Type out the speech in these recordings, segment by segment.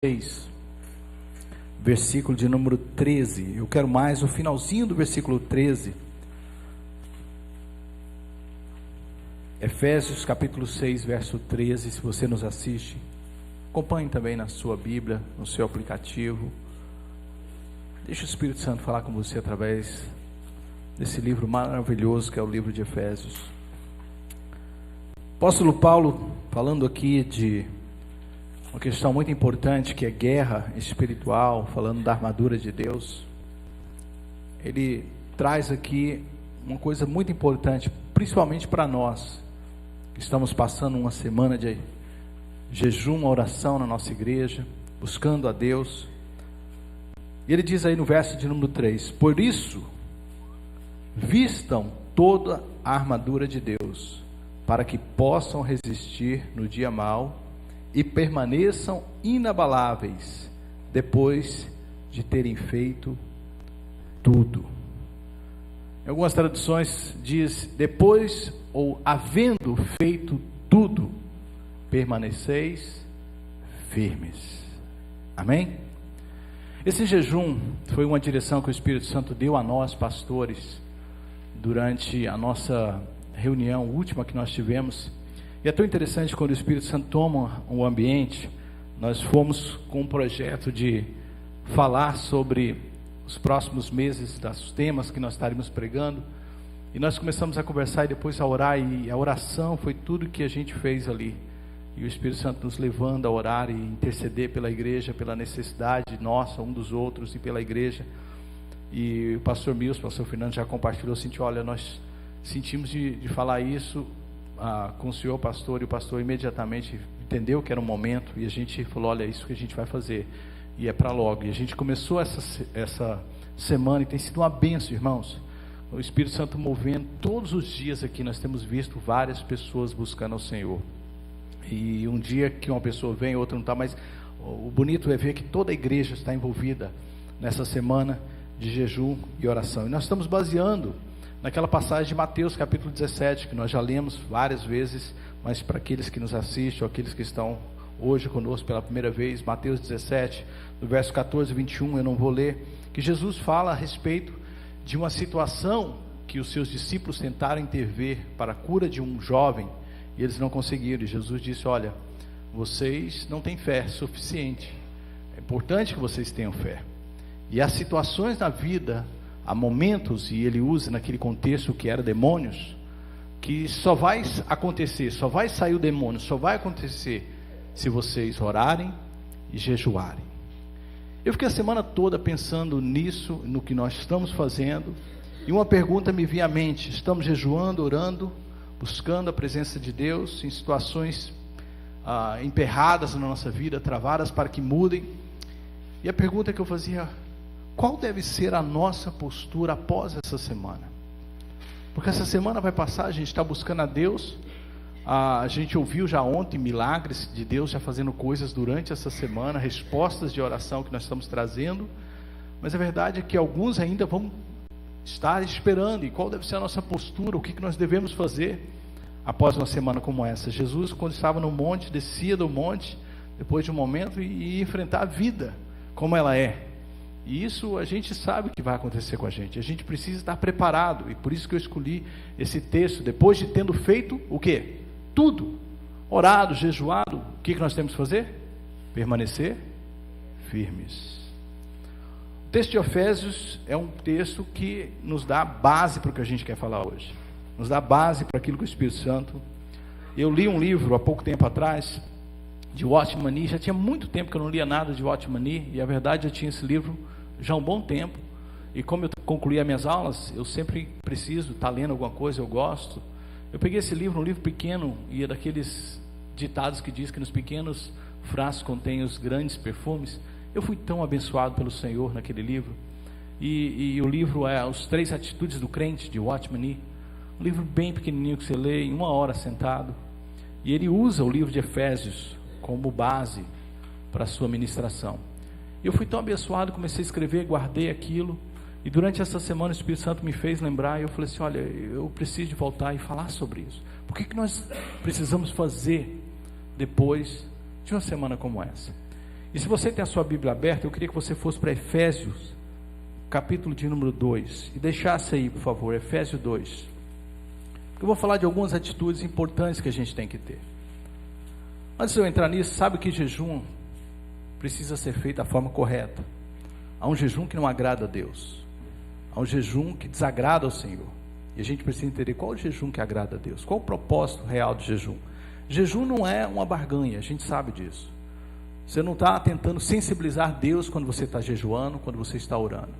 6, versículo de número 13. Eu quero mais o finalzinho do versículo 13. Efésios capítulo 6, verso 13. Se você nos assiste, acompanhe também na sua Bíblia, no seu aplicativo. Deixa o Espírito Santo falar com você através desse livro maravilhoso que é o livro de Efésios. Apóstolo Paulo, falando aqui de uma questão muito importante, que é guerra espiritual, falando da armadura de Deus, ele traz aqui uma coisa muito importante, principalmente para nós, que estamos passando uma semana de jejum, uma oração na nossa igreja, buscando a Deus. E ele diz aí no verso de número 3, por isso, vistam toda a armadura de Deus, para que possam resistir no dia mau, e permaneçam inabaláveis depois de terem feito tudo. Em algumas traduções diz, depois ou havendo feito tudo, permaneceis firmes. Amém? Esse jejum foi uma direção que o Espírito Santo deu a nós, pastores, durante a nossa reunião última que nós tivemos. E é tão interessante quando o Espírito Santo toma o ambiente. Nós fomos com um projeto de falar sobre os próximos meses, dos temas que nós estaremos pregando, e nós começamos a conversar e depois a orar, e a oração foi tudo que a gente fez ali, e o Espírito Santo nos levando a orar e interceder pela igreja, pela necessidade nossa, um dos outros, e pela igreja. E o pastor Milson, o pastor Fernando já compartilhou, sentiu, olha, nós sentimos de falar isso com o senhor pastor, e o pastor imediatamente entendeu que era um momento, e a gente falou, olha, é isso que a gente vai fazer, e é para logo. E a gente começou essa semana, e tem sido uma bênção, irmãos, o Espírito Santo movendo todos os dias aqui. Nós temos visto várias pessoas buscando ao Senhor, e um dia que uma pessoa vem, outra não está, mas o bonito é ver que toda a igreja está envolvida nessa semana de jejum e oração, e nós estamos baseando naquela passagem de Mateus capítulo 17, que nós já lemos várias vezes, mas para aqueles que nos assistem, ou aqueles que estão hoje conosco pela primeira vez, Mateus 17, no verso 14 e 21, eu não vou ler, que Jesus fala a respeito de uma situação que os seus discípulos tentaram intervir para a cura de um jovem, e eles não conseguiram, e Jesus disse, olha, vocês não têm fé suficiente, é importante que vocês tenham fé, e há situações na vida, há momentos, e ele usa naquele contexto que era demônios, que só vai acontecer, só vai sair o demônio, só vai acontecer se vocês orarem e jejuarem. Eu fiquei a semana toda pensando nisso, no que nós estamos fazendo, e uma pergunta me vinha à mente, estamos jejuando, orando, buscando a presença de Deus, em situações emperradas na nossa vida, travadas para que mudem, e a pergunta que eu fazia, qual deve ser a nossa postura após essa semana? Porque essa semana vai passar, a gente está buscando a Deus, a gente ouviu já ontem milagres de Deus já fazendo coisas durante essa semana, respostas de oração que nós estamos trazendo, mas a verdade é que alguns ainda vão estar esperando, e qual deve ser a nossa postura, o que nós devemos fazer após uma semana como essa? Jesus, quando estava no monte, descia do monte, depois de um momento, e ia enfrentar a vida, como ela é. E isso a gente sabe o que vai acontecer com a gente precisa estar preparado, e por isso que eu escolhi esse texto, depois de tendo feito o quê? Tudo, orado, jejuado, o que nós temos que fazer? Permanecer firmes. O texto de Efésios é um texto que nos dá base para o que a gente quer falar hoje, nos dá base para aquilo que o Espírito Santo, eu li um livro há pouco tempo atrás, de Watchman Nee, já tinha muito tempo que eu não lia nada de Watchman Nee, e a verdade eu tinha esse livro já há um bom tempo, e como eu concluí as minhas aulas, eu sempre preciso estar lendo alguma coisa, eu gosto, eu peguei esse livro, um livro pequeno, e é daqueles ditados que diz que nos pequenos frascos contém os grandes perfumes. Eu fui tão abençoado pelo Senhor naquele livro, e o livro é As 3 Atitudes do Crente, de Watchman Nee, um livro bem pequenininho que você lê em 1 hora sentado, e ele usa o livro de Efésios como base para a sua ministração. Eu fui tão abençoado, comecei a escrever, guardei aquilo, e durante essa semana o Espírito Santo me fez lembrar, e eu falei assim, olha, eu preciso de voltar e falar sobre isso. Por que nós precisamos fazer depois de uma semana como essa? E se você tem a sua Bíblia aberta, eu queria que você fosse para Efésios, capítulo de número 2, e deixasse aí, por favor, Efésios 2. Eu vou falar de algumas atitudes importantes que a gente tem que ter. Antes de eu entrar nisso, sabe que jejum precisa ser feito da forma correta. Há um jejum que não agrada a Deus, há um jejum que desagrada ao Senhor, e a gente precisa entender qual é o jejum que agrada a Deus, qual é o propósito real do jejum. Jejum não é uma barganha, a gente sabe disso. Você não está tentando sensibilizar Deus quando você está jejuando, quando você está orando.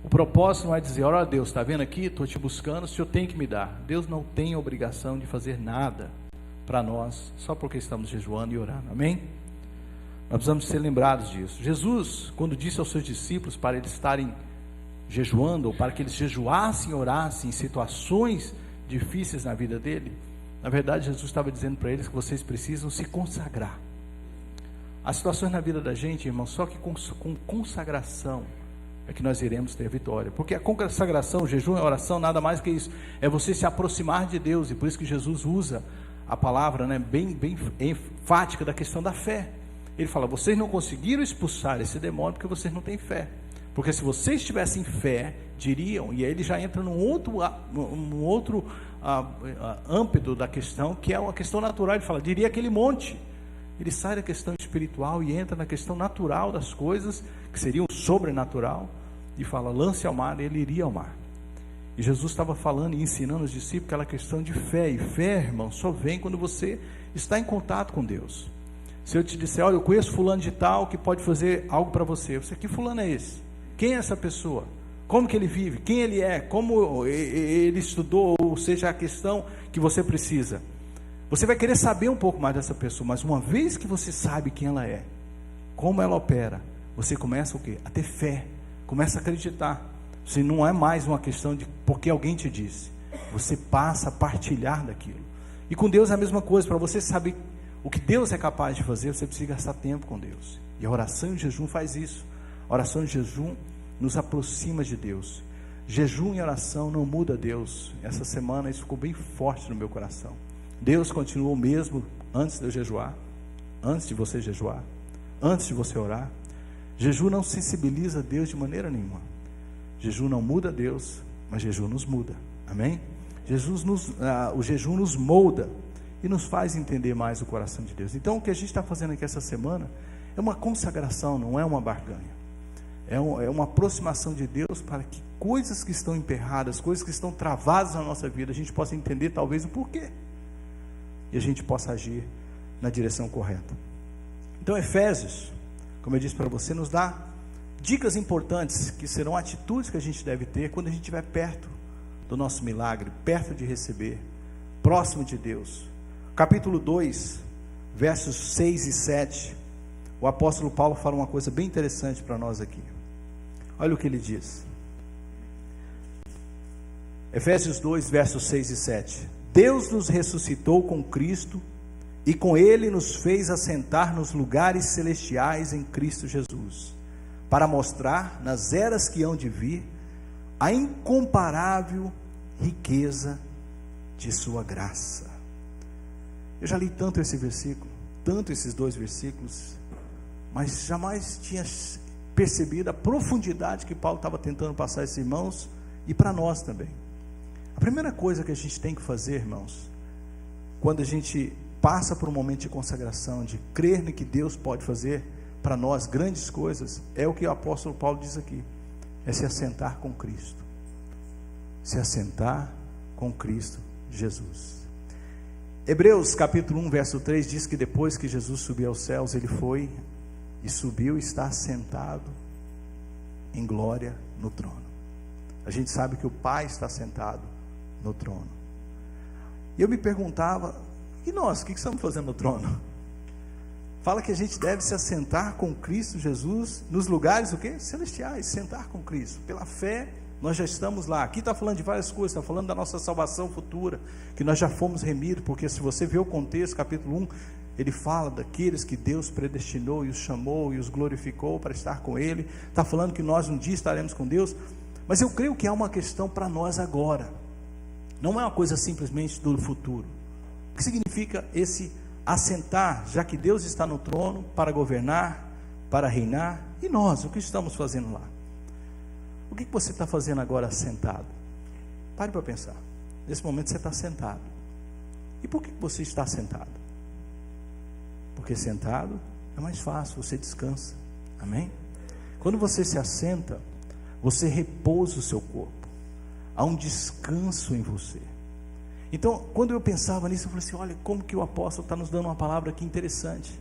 O propósito não é dizer, olha Deus, está vendo aqui, estou te buscando, o Senhor tem que me dar. Deus não tem a obrigação de fazer nada para nós, só porque estamos jejuando e orando, amém? Nós precisamos ser lembrados disso. Jesus, quando disse aos seus discípulos para eles estarem jejuando, ou para que eles jejuassem e orassem em situações difíceis na vida dele, na verdade Jesus estava dizendo para eles que vocês precisam se consagrar. As situações na vida da gente, irmão, só que com consagração é que nós iremos ter vitória, porque a consagração, o jejum e a oração, nada mais que isso, é você se aproximar de Deus, e por isso que Jesus usa a palavra, bem enfática da questão da fé. Ele fala, vocês não conseguiram expulsar esse demônio porque vocês não têm fé, porque se vocês tivessem fé, diriam, e aí ele já entra num outro âmbito da questão, que é uma questão natural. Ele fala, diria aquele monte. Ele sai da questão espiritual e entra na questão natural das coisas, que seriam sobrenatural, e fala, lance ao mar, ele iria ao mar. E Jesus estava falando e ensinando os discípulos aquela questão de fé, e fé, irmão, só vem quando você está em contato com Deus. Se eu te disser, olha, eu conheço fulano de tal, que pode fazer algo para você, você, que fulano é esse? Quem é essa pessoa? Como que ele vive? Quem ele é? Como ele estudou? Ou seja, a questão que você precisa. Você vai querer saber um pouco mais dessa pessoa, mas uma vez que você sabe quem ela é, como ela opera, você começa o quê? A ter fé, começa a acreditar. Você não é mais uma questão de porque alguém te disse, você passa a partilhar daquilo. E com Deus é a mesma coisa. Para você saber o que Deus é capaz de fazer, você precisa gastar tempo com Deus. E a oração e o jejum faz isso. A oração e o jejum nos aproxima de Deus. Jejum e oração não muda Deus. Essa semana isso ficou bem forte no meu coração. Deus continua o mesmo antes de eu jejuar, antes de você jejuar, antes de você orar. Jejum não sensibiliza Deus de maneira nenhuma. Jejum não muda Deus, mas jejum nos muda, amém? O jejum nos molda e nos faz entender mais o coração de Deus. Então o que a gente está fazendo aqui essa semana é uma consagração, não é uma barganha. É uma aproximação de Deus para que coisas que estão emperradas, coisas que estão travadas na nossa vida, a gente possa entender talvez o porquê, e a gente possa agir na direção correta. Então Efésios, como eu disse para você, nos dá dicas importantes, que serão atitudes que a gente deve ter quando a gente estiver perto do nosso milagre, perto de receber, próximo de Deus. Capítulo 2, versos 6 e 7, o apóstolo Paulo fala uma coisa bem interessante para nós aqui. Olha o que ele diz. Efésios 2, versos 6 e 7. Deus nos ressuscitou com Cristo e com Ele nos fez assentar nos lugares celestiais em Cristo Jesus, para mostrar nas eras que hão de vir a incomparável riqueza de sua graça. Eu já li tanto esse versículo, tanto esses dois versículos, mas jamais tinha percebido a profundidade que Paulo estava tentando passar a esses irmãos e para nós também. A primeira coisa que a gente tem que fazer, irmãos, quando a gente passa por um momento de consagração, de crer no que Deus pode fazer para nós grandes coisas, é o que o apóstolo Paulo diz aqui, é se assentar com Cristo, se assentar com Cristo Jesus. Hebreus capítulo 1 verso 3 diz que depois que Jesus subiu aos céus, ele foi e subiu e está assentado em glória no trono. A gente sabe que o Pai está sentado no trono. E eu me perguntava, e nós, o que estamos fazendo no trono? Fala que a gente deve se assentar com Cristo Jesus nos lugares, o quê? Celestiais, sentar com Cristo. Pela fé, nós já estamos lá. Aqui está falando de várias coisas, está falando da nossa salvação futura, que nós já fomos remidos, porque se você vê o contexto, capítulo 1, ele fala daqueles que Deus predestinou e os chamou e os glorificou para estar com Ele. Está falando que nós um dia estaremos com Deus, mas eu creio que há uma questão para nós agora, não é uma coisa simplesmente do futuro. O que significa esse assentar, já que Deus está no trono para governar, para reinar. E nós, o que estamos fazendo lá? O que você está fazendo agora sentado? Pare para pensar. Nesse momento você está sentado. E por que você está sentado? Porque sentado é mais fácil, você descansa. Amém? Quando você se assenta, você repousa o seu corpo. Há um descanso em você. Então, quando eu pensava nisso, eu falei assim, olha como que o apóstolo está nos dando uma palavra aqui interessante.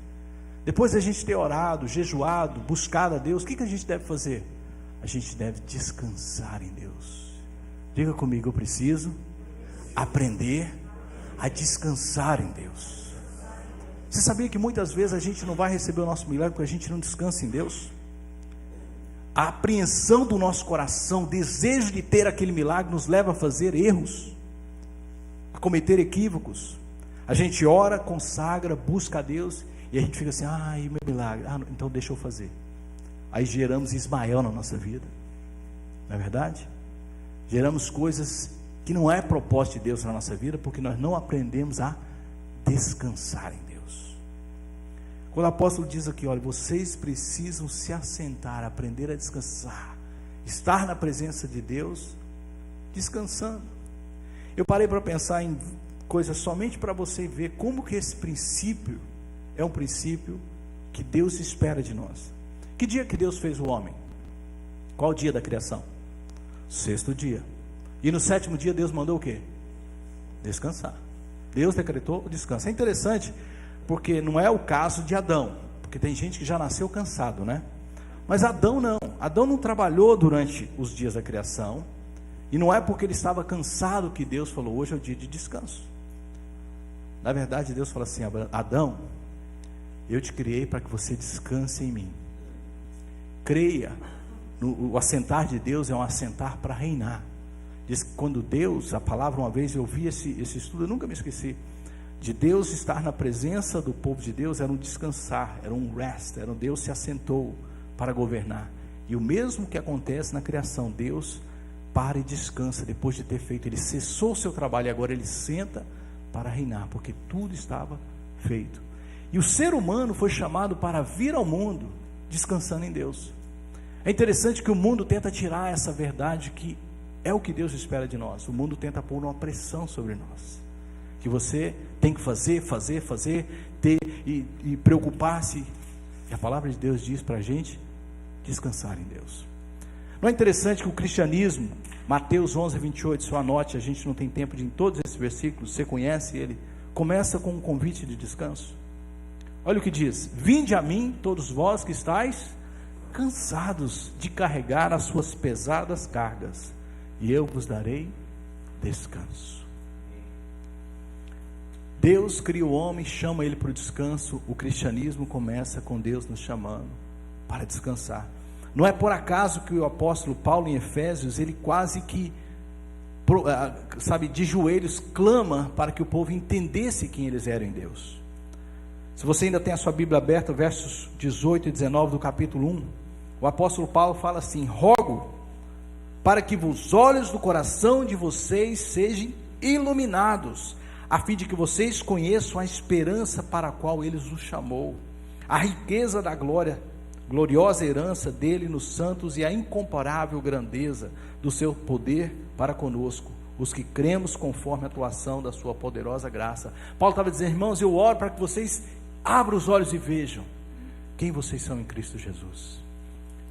Depois da gente ter orado, jejuado, buscado a Deus, o que a gente deve fazer? A gente deve descansar em Deus. Diga comigo, eu preciso aprender a descansar em Deus. Você sabia que muitas vezes a gente não vai receber o nosso milagre porque a gente não descansa em Deus? A apreensão do nosso coração, o desejo de ter aquele milagre nos leva a fazer erros, a cometer equívocos. A gente ora, consagra, busca a Deus e a gente fica assim, e meu milagre, então deixa eu fazer. Aí geramos Ismael na nossa vida, não é verdade? Geramos coisas que não é propósito de Deus na nossa vida, porque nós não aprendemos a descansar em Deus. Quando o apóstolo diz aqui, olha, vocês precisam se assentar, aprender a descansar, estar na presença de Deus, descansando. Eu parei para pensar em coisas somente para você ver como que esse princípio é um princípio que Deus espera de nós. Que dia que Deus fez o homem? Qual o dia da criação? 6º dia. E no 7º dia Deus mandou o quê? Descansar. Deus decretou o descanso. É interessante, porque não é o caso de Adão, porque tem gente que já nasceu cansado, né? Mas Adão não trabalhou durante os dias da criação, e não é porque ele estava cansado que Deus falou, hoje é o dia de descanso. Na verdade Deus fala assim, Adão, eu te criei para que você descanse em mim. Creia, o assentar de Deus é um assentar para reinar. Diz que quando Deus, a palavra, uma vez eu vi esse estudo, eu nunca me esqueci, de Deus estar na presença do povo de Deus, era um descansar, era um rest, era um Deus se assentou para governar. E o mesmo que acontece na criação, Deus para e descansa, depois de ter feito, ele cessou o seu trabalho e agora ele senta para reinar, porque tudo estava feito. E o ser humano foi chamado para vir ao mundo descansando em Deus. É interessante que o mundo tenta tirar essa verdade que é o que Deus espera de nós. O mundo tenta pôr uma pressão sobre nós, que você tem que fazer, ter e preocupar-se. E a palavra de Deus diz para a gente descansar em Deus. Não é interessante que o cristianismo, Mateus 11, 28, só anote, a gente não tem tempo de ir em todos esses versículos, você conhece ele, começa com um convite de descanso. Olha o que diz: vinde a mim, todos vós que estáis cansados de carregar as suas pesadas cargas, e eu vos darei descanso. Deus cria o homem, chama ele para o descanso. O cristianismo começa com Deus nos chamando para descansar. Não é por acaso que o apóstolo Paulo em Efésios, ele quase que, de joelhos, clama para que o povo entendesse quem eles eram em Deus. Se você ainda tem a sua Bíblia aberta, versos 18 e 19 do capítulo 1, o apóstolo Paulo fala assim: rogo para que os olhos do coração de vocês sejam iluminados, a fim de que vocês conheçam a esperança para a qual ele os chamou, a riqueza da gloriosa herança dele nos santos e a incomparável grandeza do seu poder para conosco, os que cremos conforme a atuação da sua poderosa graça. Paulo estava dizendo: irmãos, eu oro para que vocês abram os olhos e vejam quem vocês são em Cristo Jesus,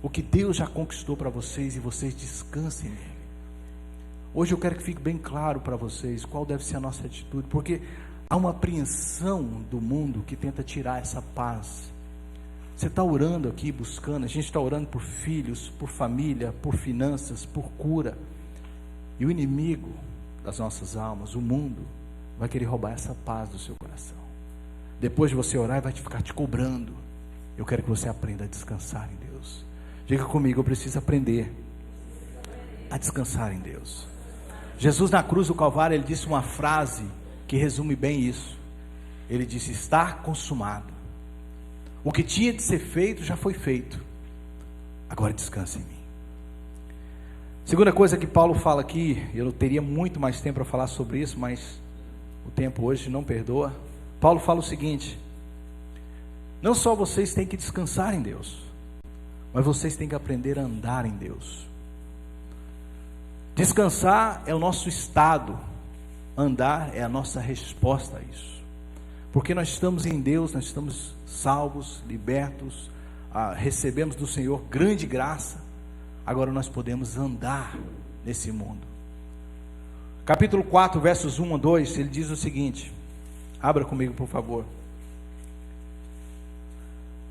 o que Deus já conquistou para vocês, e vocês descansem nele. Hoje eu quero que fique bem claro para vocês qual deve ser a nossa atitude, porque há uma apreensão do mundo que tenta tirar essa paz. Você está orando aqui, buscando, a gente está orando por filhos, por família, por finanças, por cura, e o inimigo das nossas almas, o mundo, vai querer roubar essa paz do seu coração. Depois de você orar, vai ficar te cobrando. Eu quero que você aprenda a descansar em Deus. Diga comigo: eu preciso aprender a descansar em Deus. Jesus, na cruz do Calvário, ele disse uma frase que resume bem isso. Ele disse: está consumado. O que tinha de ser feito já foi feito, agora descanse em mim. Segunda coisa que Paulo fala aqui, eu não teria muito mais tempo para falar sobre isso, mas o tempo hoje não perdoa. Paulo fala o seguinte: não só vocês têm que descansar em Deus, mas vocês têm que aprender a andar em Deus. Descansar é o nosso estado, andar é a nossa resposta a isso. Porque nós estamos em Deus, nós estamos salvos, libertos, recebemos do Senhor grande graça, agora nós podemos andar nesse mundo. Capítulo 4, versos 1 a 2, ele diz o seguinte, abra comigo por favor.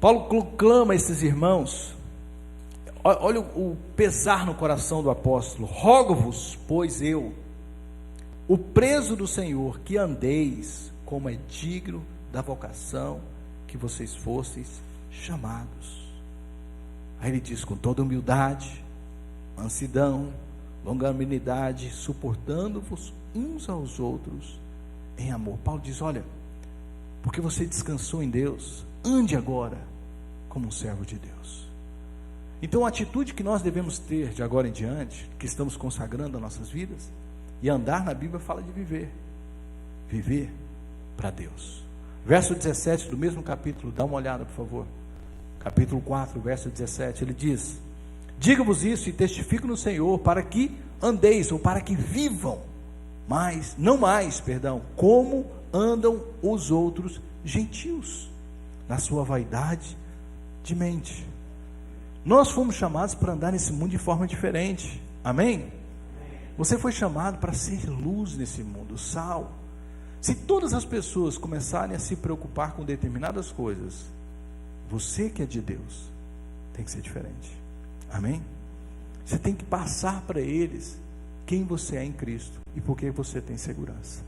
Paulo clama a esses irmãos, olha o pesar no coração do apóstolo: rogo-vos, pois eu, o preso do Senhor, que andeis como é digno da vocação que vocês fosseis chamados. Aí ele diz: com toda humildade, mansidão, longanimidade, suportando-vos uns aos outros em amor. Paulo diz: olha, porque você descansou em Deus, ande agora como um servo de Deus. Então a atitude que nós devemos ter de agora em diante, que estamos consagrando as nossas vidas, e andar na Bíblia fala de viver para Deus. Verso 17 do mesmo capítulo, dá uma olhada por favor, capítulo 4, verso 17, ele diz: digo-vos isso e testifico no Senhor, para que andeis, ou para que vivam, não mais, como andam os outros gentios, na sua vaidade de mente. Nós fomos chamados para andar nesse mundo de forma diferente, amém? Você foi chamado para ser luz nesse mundo, sal. Se todas as pessoas começarem a se preocupar com determinadas coisas, você que é de Deus, tem que ser diferente, amém? Você tem que passar para eles quem você é em Cristo, e por que você tem segurança.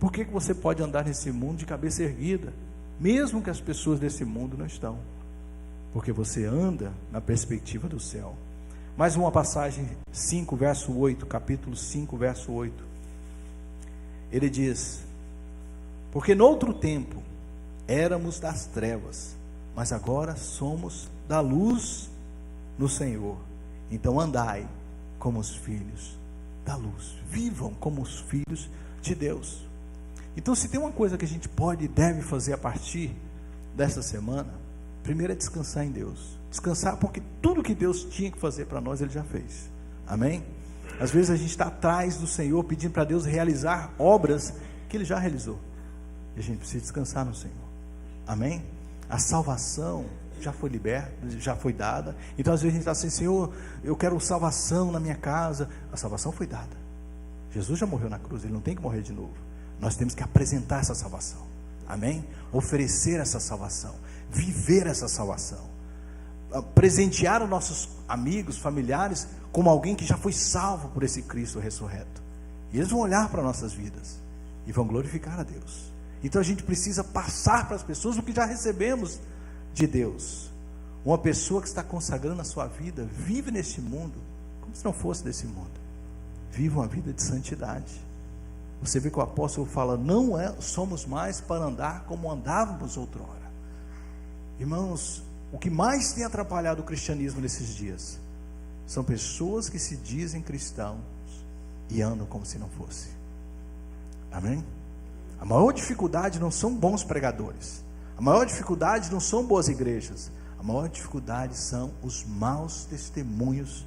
Por que você pode andar nesse mundo de cabeça erguida, mesmo que as pessoas desse mundo não estão? Porque você anda na perspectiva do céu. Mais uma passagem, 5 verso 8, capítulo 5 verso 8, ele diz: porque noutro tempo éramos das trevas, mas agora somos da luz no Senhor. Então andai como os filhos da luz, vivam como os filhos de Deus. Então, se tem uma coisa que a gente pode e deve fazer a partir desta semana, primeiro é descansar em Deus. Descansar porque tudo que Deus tinha que fazer para nós, Ele já fez, amém? Às vezes a gente está atrás do Senhor, pedindo para Deus realizar obras que Ele já realizou, e a gente precisa descansar no Senhor, amém? A salvação já foi liberta, já foi dada. Então às vezes a gente está assim: Senhor, eu quero salvação na minha casa. A salvação foi dada, Jesus já morreu na cruz, Ele não tem que morrer de novo. Nós temos que apresentar essa salvação, amém? Oferecer essa salvação, viver essa salvação, presentear os nossos amigos, familiares, como alguém que já foi salvo por esse Cristo ressurreto, e eles vão olhar para nossas vidas e vão glorificar a Deus. Então a gente precisa passar para as pessoas o que já recebemos de Deus. Uma pessoa que está consagrando a sua vida, vive neste mundo como se não fosse desse mundo, vive uma vida de santidade. Você vê que o apóstolo fala: não somos mais para andar como andávamos outrora. Irmãos, o que mais tem atrapalhado o cristianismo nesses dias são pessoas que se dizem cristãos e andam como se não fosse, amém? A maior dificuldade não são bons pregadores, a maior dificuldade não são boas igrejas, a maior dificuldade são os maus testemunhos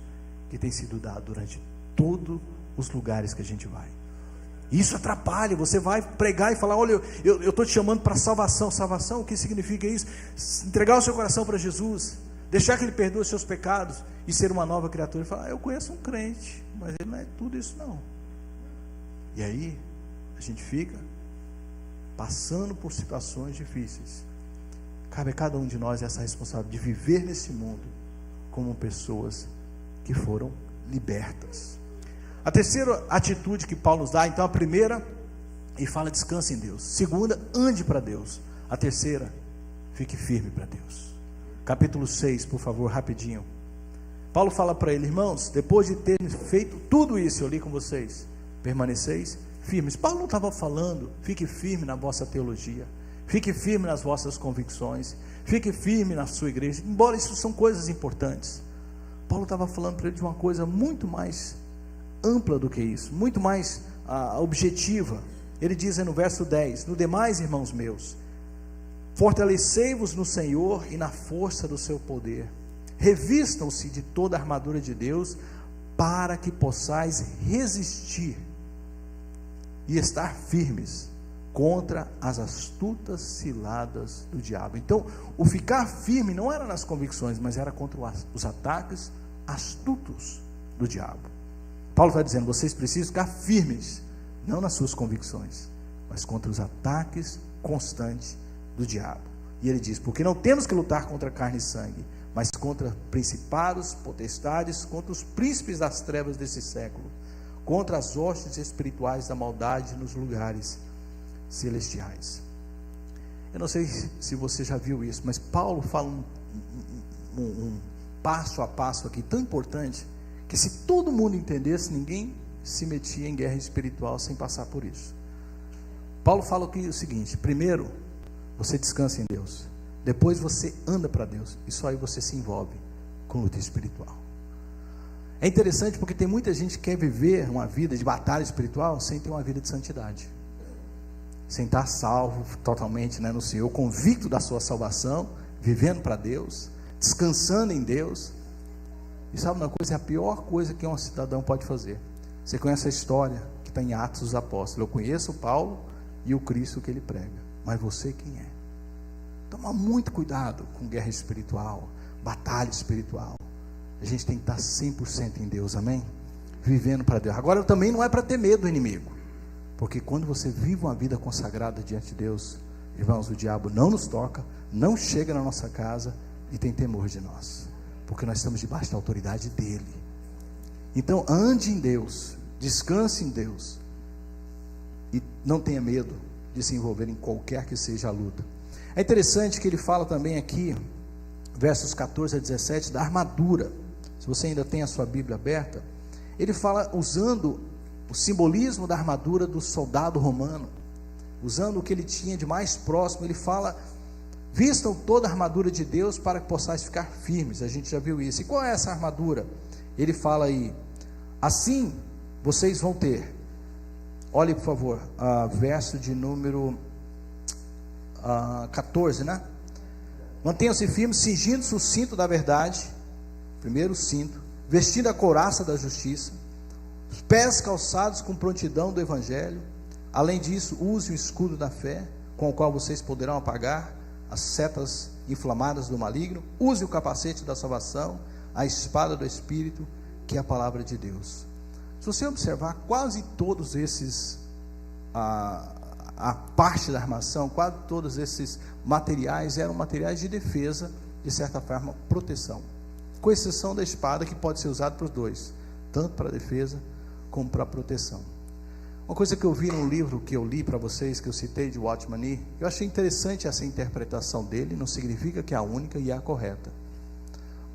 que têm sido dados durante todos os lugares que a gente vai. Isso atrapalha. Você vai pregar e falar: olha, eu estou te chamando para salvação. Salvação, o que significa isso? Entregar o seu coração para Jesus, deixar que Ele perdoe os seus pecados e ser uma nova criatura. E falar: eu conheço um crente, mas ele não é tudo isso não. E aí a gente fica passando por situações difíceis. Cabe a cada um de nós essa responsabilidade de viver nesse mundo como pessoas que foram libertas. A terceira atitude que Paulo nos dá, então, a primeira, ele fala: descanse em Deus. Segunda, ande para Deus. A terceira, fique firme para Deus. Capítulo 6, por favor, rapidinho. Paulo fala para ele: irmãos, depois de terem feito tudo isso, eu li com vocês, permaneceis firmes. Paulo não estava falando: fique firme na vossa teologia, fique firme nas vossas convicções, fique firme na sua igreja, embora isso são coisas importantes. Paulo estava falando para ele de uma coisa muito mais ampla do que isso, muito mais objetiva. Ele diz no verso 10: no demais, irmãos meus, fortalecei-vos no Senhor e na força do seu poder, revistam-se de toda a armadura de Deus, para que possais resistir e estar firmes contra as astutas ciladas do diabo. Então, o ficar firme não era nas convicções, mas era contra os ataques astutos do diabo. Paulo está dizendo, vocês precisam ficar firmes, não nas suas convicções, mas contra os ataques constantes do diabo. E ele diz, porque não temos que lutar contra carne e sangue, mas contra principados, potestades, contra os príncipes das trevas desse século, contra as hostes espirituais da maldade nos lugares celestiais. Eu não sei se você já viu isso, mas Paulo fala um passo a passo aqui tão importante, que se todo mundo entendesse, ninguém se metia em guerra espiritual sem passar por isso. Paulo fala aqui o seguinte: primeiro, você descansa em Deus, depois você anda para Deus, e só aí você se envolve com luta espiritual. É interessante porque tem muita gente que quer viver uma vida de batalha espiritual sem ter uma vida de santidade, sem estar salvo totalmente, no Senhor, convicto da sua salvação, vivendo para Deus, descansando em Deus. E sabe uma coisa? É a pior coisa que um cidadão pode fazer. Você conhece a história que está em Atos dos Apóstolos. Eu conheço o Paulo e o Cristo que ele prega, mas você quem é? Toma muito cuidado com guerra espiritual, batalha espiritual. A gente tem que estar 100% em Deus, amém? Vivendo para Deus. Agora também não é para ter medo do inimigo, porque quando você vive uma vida consagrada diante de Deus, irmãos, o diabo não nos toca, não chega na nossa casa e tem temor de nós, porque nós estamos debaixo da autoridade dele. Então ande em Deus, descanse em Deus, e não tenha medo de se envolver em qualquer que seja a luta. É interessante que ele fala também aqui, versos 14 a 17, da armadura. Se você ainda tem a sua Bíblia aberta, ele fala usando o simbolismo da armadura do soldado romano, usando o que ele tinha de mais próximo. Ele fala: vistam toda a armadura de Deus para que possais ficar firmes. A gente já viu isso. E qual é essa armadura? Ele fala aí: assim vocês vão ter, olhe por favor, verso de número 14, mantenham-se firmes, cingindo-se o cinto da verdade, primeiro o cinto, vestindo a couraça da justiça, os pés calçados com prontidão do evangelho. Além disso, use o escudo da fé, com o qual vocês poderão apagar as setas inflamadas do maligno. Use o capacete da salvação, a espada do Espírito, que é a palavra de Deus. Se você observar, quase todos esses, a parte da armação, quase todos esses materiais eram materiais de defesa, de certa forma, proteção, com exceção da espada, que pode ser usada para os dois, tanto para defesa como para proteção. Uma coisa que eu vi num livro que eu li para vocês, que eu citei, de Watchman Nee, eu achei interessante essa interpretação dele. Não significa que é a única e é a correta,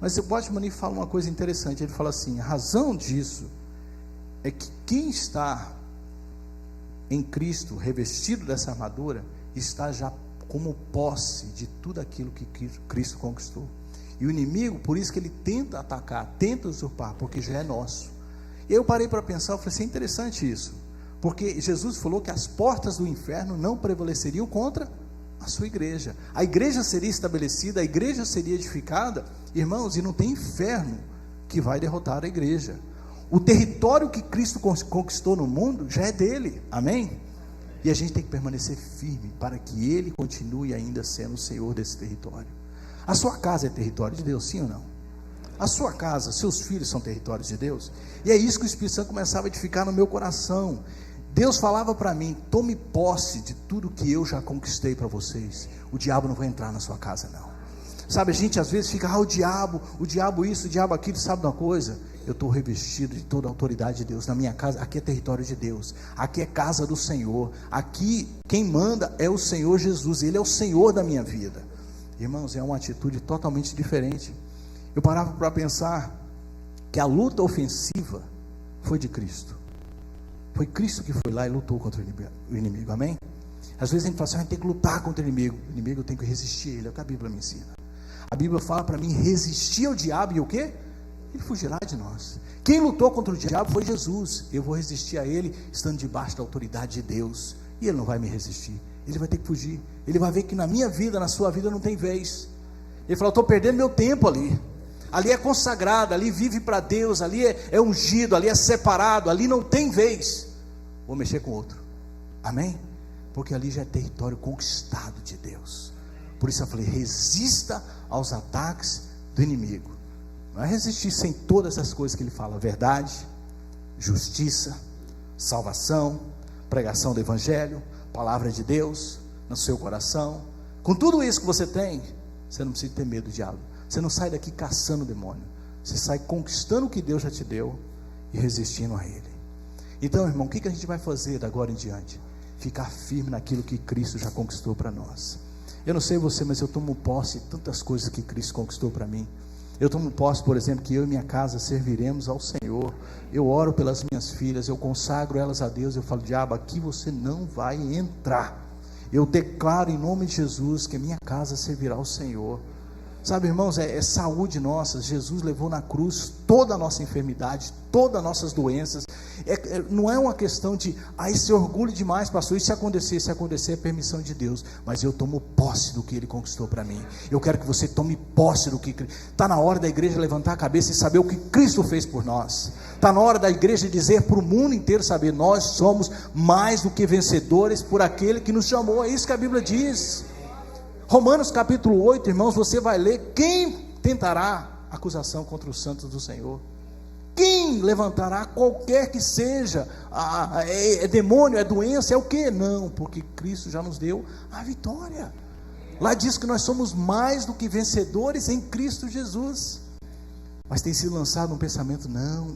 mas o Watchman Nee fala uma coisa interessante. Ele fala assim: a razão disso é que quem está em Cristo, revestido dessa armadura, está já como posse de tudo aquilo que Cristo conquistou. E o inimigo, por isso que ele tenta atacar, tenta usurpar, porque já é nosso. E eu parei para pensar, eu falei assim: é interessante isso, porque Jesus falou que as portas do inferno não prevaleceriam contra a sua igreja. A igreja seria estabelecida, a igreja seria edificada, irmãos, e não tem inferno que vai derrotar a igreja. O território que Cristo conquistou no mundo já é dele, amém? E a gente tem que permanecer firme para que ele continue ainda sendo o Senhor desse território. A sua casa é território de Deus, sim ou não? A sua casa, seus filhos são territórios de Deus. E é isso que o Espírito Santo começava a edificar no meu coração. Deus falava para mim: tome posse de tudo que eu já conquistei para vocês. O diabo não vai entrar na sua casa, não. Sabe, a gente às vezes fica: o diabo isso, o diabo aquilo. Sabe de uma coisa? Eu estou revestido de toda a autoridade de Deus na minha casa. Aqui é território de Deus, aqui é casa do Senhor, aqui quem manda é o Senhor Jesus, Ele é o Senhor da minha vida. Irmãos, é uma atitude totalmente diferente. Eu parava para pensar que a luta ofensiva foi de Cristo. Foi Cristo que foi lá e lutou contra o inimigo, amém? Às vezes a gente fala assim: a gente tem que lutar contra o inimigo eu tenho que resistir a ele. É o que a Bíblia me ensina. A Bíblia fala para mim: resistir ao diabo e o quê? Ele fugirá de nós. Quem lutou contra o diabo foi Jesus. Eu vou resistir a ele estando debaixo da autoridade de Deus, e ele não vai me resistir. Ele vai ter que fugir. Ele vai ver que na minha vida, na sua vida, não tem vez. Ele falou: estou perdendo meu tempo ali. ali é consagrado, ali vive para Deus, ali é ungido, ali é separado, ali não tem vez. Vou mexer com outro. Amém? Porque ali já é território conquistado de Deus. Por isso eu falei, resista aos ataques do inimigo. Não é resistir sem todas essas coisas que ele fala: verdade, justiça, salvação, pregação do evangelho, palavra de Deus no seu coração. Com tudo isso que você tem, você não precisa ter medo do diabo. Você não sai daqui caçando o demônio, você sai conquistando o que Deus já te deu e resistindo a ele. Então, irmão, o que a gente vai fazer da agora em diante? Ficar firme naquilo que Cristo já conquistou para nós. Eu não sei você, mas eu tomo posse de tantas coisas que Cristo conquistou para mim. Eu tomo posse, por exemplo, que eu e minha casa serviremos ao Senhor. Eu oro pelas minhas filhas, eu consagro elas a Deus. Eu falo: diabo, aqui você não vai entrar. Eu declaro em nome de Jesus que a minha casa servirá ao Senhor. Sabe, irmãos, é saúde nossa. Jesus levou na cruz toda a nossa enfermidade, todas as nossas doenças. Não é uma questão de, esse orgulho demais, pastor, e se acontecer é permissão de Deus. Mas eu tomo posse do que Ele conquistou para mim. Eu quero que você tome posse do que está na hora da igreja levantar a cabeça e saber o que Cristo fez por nós. Está na hora da igreja dizer para o mundo inteiro saber: nós somos mais do que vencedores por aquele que nos chamou. É isso que a Bíblia diz. Romanos capítulo 8, irmãos, você vai ler: quem tentará acusação contra os santos do Senhor? Quem levantará, qualquer que seja? É demônio, é doença, é o que? Não, porque Cristo já nos deu a vitória. Lá diz que nós somos mais do que vencedores em Cristo Jesus. Mas tem sido lançado um pensamento: não,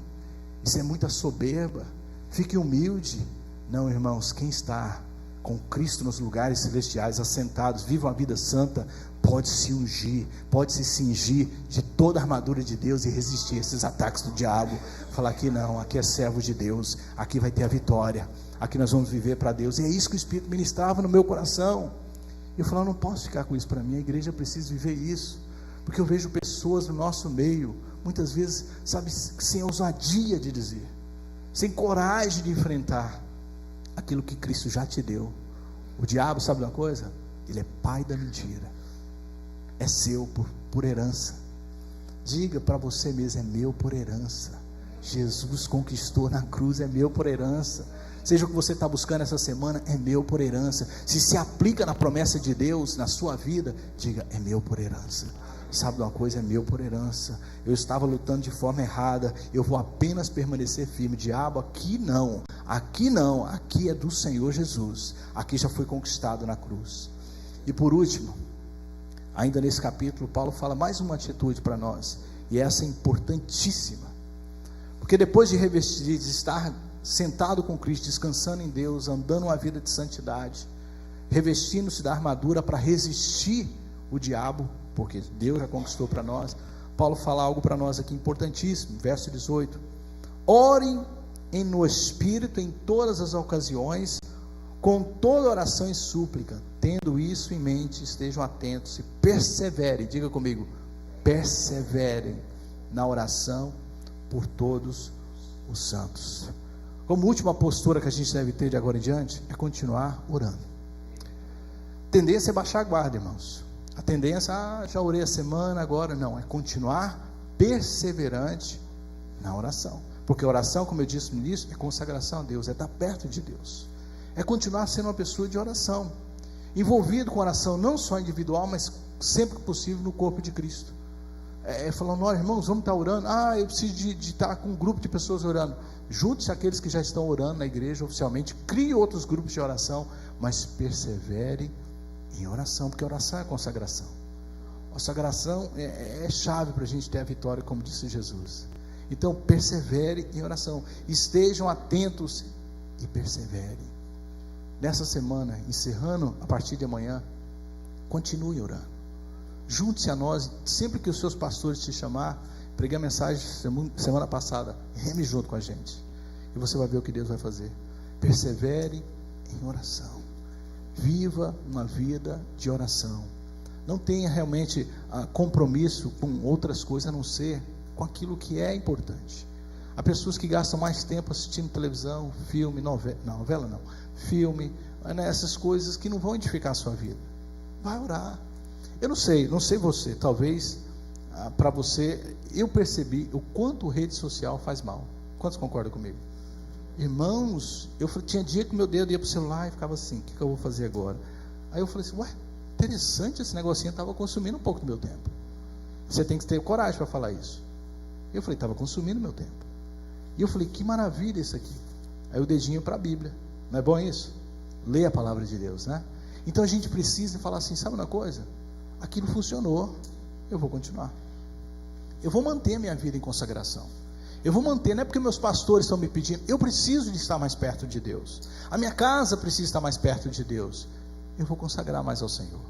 isso é muita soberba, fique humilde. Não, irmãos, quem está com Cristo nos lugares celestiais, assentados, vive uma vida santa, pode se ungir, pode se cingir de toda a armadura de Deus e resistir a esses ataques do diabo. Falar: aqui não, aqui é servo de Deus, aqui vai ter a vitória, aqui nós vamos viver para Deus. E é isso que o Espírito ministrava no meu coração. Eu falava: não posso ficar com isso para mim, a igreja precisa viver isso, porque eu vejo pessoas no nosso meio, muitas vezes, sabe, sem ousadia de dizer, sem coragem de enfrentar aquilo que Cristo já te deu. O diabo, sabe de uma coisa? Ele é pai da mentira. É seu por herança. Diga para você mesmo: é meu por herança. Jesus conquistou na cruz, é meu por herança. Seja o que você está buscando essa semana, é meu por herança. Se aplica na promessa de Deus na sua vida, diga: é meu por herança. Sabe de uma coisa? É meu por herança. Eu estava lutando de forma errada, eu vou apenas permanecer firme. Diabo, aqui não, aqui é do Senhor Jesus, aqui já foi conquistado na cruz. E por último, ainda nesse capítulo, Paulo fala mais uma atitude para nós, e essa é importantíssima, porque depois de revestir, de estar sentado com Cristo, descansando em Deus, andando uma vida de santidade, revestindo-se da armadura para resistir o diabo, porque Deus já conquistou para nós, Paulo fala algo para nós aqui importantíssimo, verso 18: orem no Espírito em todas as ocasiões, com toda oração e súplica, tendo isso em mente, estejam atentos e perseverem, diga comigo, perseverem na oração por todos os santos. Como última postura que a gente deve ter de agora em diante, é continuar orando. A tendência é baixar a guarda, irmãos. A tendência, já orei a semana, agora não, é continuar perseverante na oração, porque oração, como eu disse no início, é consagração a Deus, é estar perto de Deus, é continuar sendo uma pessoa de oração, envolvido com oração, não só individual, mas sempre que possível no corpo de Cristo. Falando: olha, irmãos, vamos estar orando, eu preciso de estar com um grupo de pessoas orando. Junte-se àqueles que já estão orando na igreja oficialmente, crie outros grupos de oração, mas persevere em oração, porque oração é consagração. A consagração é chave para a gente ter a vitória, como disse Jesus. Então persevere em oração, estejam atentos e perseverem. Nessa semana, encerrando a partir de amanhã, continue orando, junte-se a nós, sempre que os seus pastores te chamar. Preguei a mensagem semana passada, reme junto com a gente, e você vai ver o que Deus vai fazer. Persevere em oração, viva uma vida de oração, não tenha realmente compromisso com outras coisas a não ser com aquilo que é importante. Há pessoas que gastam mais tempo assistindo televisão, filme, novela não, filme, essas coisas que não vão edificar a sua vida. Vai orar. Eu não sei você, talvez para você, eu percebi o quanto rede social faz mal. Quantos concordam comigo? Irmãos, tinha dia que meu dedo ia para o celular e ficava assim, o que eu vou fazer agora? Aí eu falei assim, ué, interessante, esse negocinho estava consumindo um pouco do meu tempo. Você tem que ter coragem para falar isso. Eu falei, estava consumindo meu tempo. E eu falei, que maravilha isso aqui. Aí o dedinho para a Bíblia. Não é bom isso? Ler a palavra de Deus, né? Então a gente precisa falar assim, sabe uma coisa? Aquilo funcionou, eu vou continuar. Eu vou manter a minha vida em consagração. Eu vou manter, não é porque meus pastores estão me pedindo, eu preciso de estar mais perto de Deus. A minha casa precisa estar mais perto de Deus. Eu vou consagrar mais ao Senhor.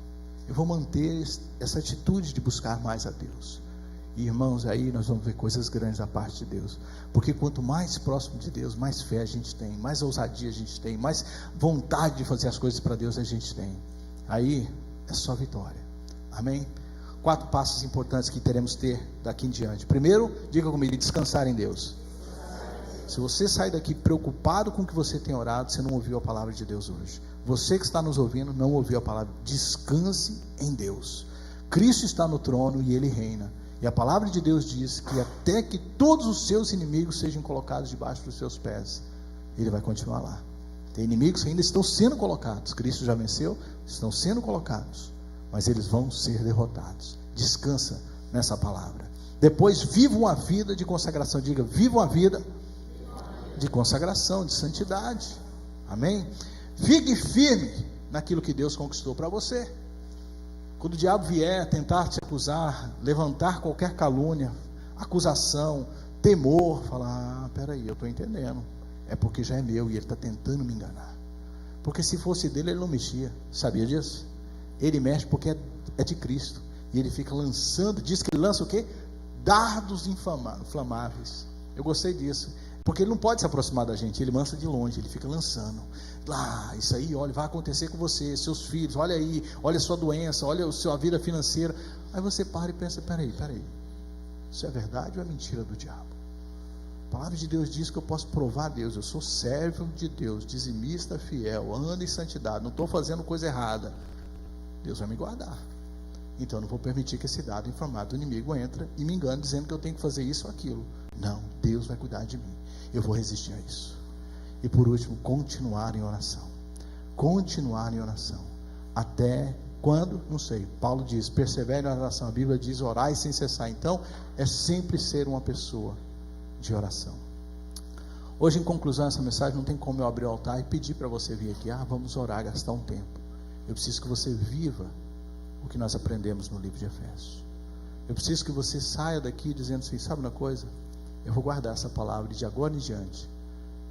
Eu vou manter essa atitude de buscar mais a Deus. E irmãos, aí nós vamos ver coisas grandes da parte de Deus. Porque quanto mais próximo de Deus, mais fé a gente tem, mais ousadia a gente tem, mais vontade de fazer as coisas para Deus a gente tem. Aí é só vitória. Amém? 4 passos importantes que teremos que ter daqui em diante. Primeiro, diga comigo, descansar em Deus. Se você sair daqui preocupado com o que você tem orado, você não ouviu a palavra de Deus hoje. Você que está nos ouvindo, não ouviu a palavra. Descanse em Deus. Cristo está no trono e Ele reina. E a palavra de Deus diz que até que todos os seus inimigos sejam colocados debaixo dos seus pés, Ele vai continuar lá. Tem inimigos que ainda estão sendo colocados. Cristo já venceu, estão sendo colocados, mas eles vão ser derrotados. Descansa nessa palavra. Depois, viva uma vida de consagração. Diga, viva uma vida de consagração, de santidade. Amém? Fique firme naquilo que Deus conquistou para você. Quando o diabo vier tentar te acusar, levantar qualquer calúnia, acusação, temor, falar, peraí, eu estou entendendo, é porque já é meu e ele está tentando me enganar. Porque se fosse dele, ele não mexia. Sabia disso? Ele mexe porque é de Cristo. E ele fica lançando, diz que ele lança o quê? Dardos inflamáveis. Eu gostei disso. Porque ele não pode se aproximar da gente, ele lança de longe, ele fica lançando. Lá, isso aí, olha, vai acontecer com você, seus filhos, olha aí, olha a sua doença, olha a sua vida financeira. Aí você para e pensa, peraí, isso é verdade ou é mentira do diabo? A palavra de Deus diz que eu posso provar a Deus, eu sou servo de Deus, dizimista fiel, ando em santidade, não estou fazendo coisa errada. Deus vai me guardar. Então eu não vou permitir que esse dado inflamado do inimigo entre e me engane dizendo que eu tenho que fazer isso ou aquilo. Não, Deus vai cuidar de mim. Eu vou resistir a isso. E por último, continuar em oração. Continuar em oração. Até quando? Não sei. Paulo diz, persevere na oração. A Bíblia diz, orai sem cessar. Então, é sempre ser uma pessoa de oração. Hoje, em conclusão dessa mensagem, não tem como eu abrir o altar e pedir para você vir aqui. Vamos orar, gastar um tempo. Eu preciso que você viva o que nós aprendemos no livro de Efésios. Eu preciso que você saia daqui dizendo assim, sabe uma coisa? Eu vou guardar essa palavra e de agora em diante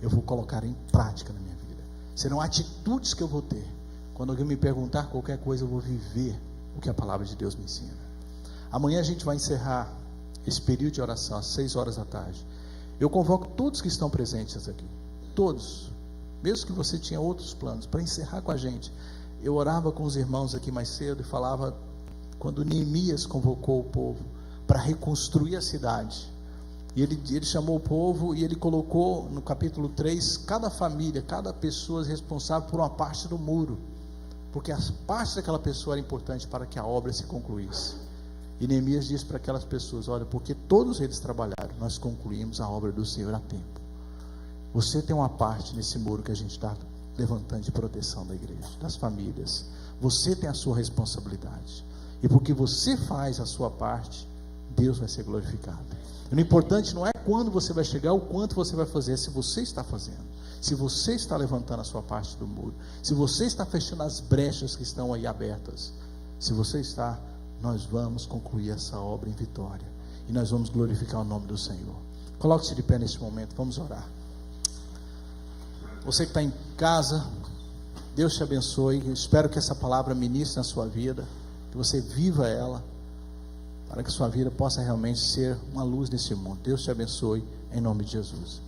eu vou colocar em prática na minha vida. Serão atitudes que eu vou ter. Quando alguém me perguntar qualquer coisa, eu vou viver o que a palavra de Deus me ensina. Amanhã a gente vai encerrar esse período de oração às 6 horas da tarde. Eu convoco todos que estão presentes aqui, todos, mesmo que você tinha outros planos, para encerrar com a gente. Eu orava com os irmãos aqui mais cedo e falava quando Neemias convocou o povo para reconstruir a cidade. E ele chamou o povo e ele colocou no capítulo 3, cada família, cada pessoa responsável por uma parte do muro, porque a parte daquela pessoa era importante para que a obra se concluísse. E Neemias disse para aquelas pessoas, olha, porque todos eles trabalharam, nós concluímos a obra do Senhor a tempo. Você tem uma parte nesse muro que a gente está levantando de proteção da igreja, das famílias. Você tem a sua responsabilidade, e porque você faz a sua parte, Deus vai ser glorificado. O importante não é quando você vai chegar, o quanto você vai fazer, é se você está fazendo, se você está levantando a sua parte do muro, se você está fechando as brechas que estão aí abertas. Se você está, nós vamos concluir essa obra em vitória, e nós vamos glorificar o nome do Senhor. Coloque-se de pé nesse momento, vamos orar. Você que está em casa, Deus te abençoe. Eu espero que essa palavra ministre na sua vida, que você viva ela, para que sua vida possa realmente ser uma luz nesse mundo. Deus te abençoe, em nome de Jesus.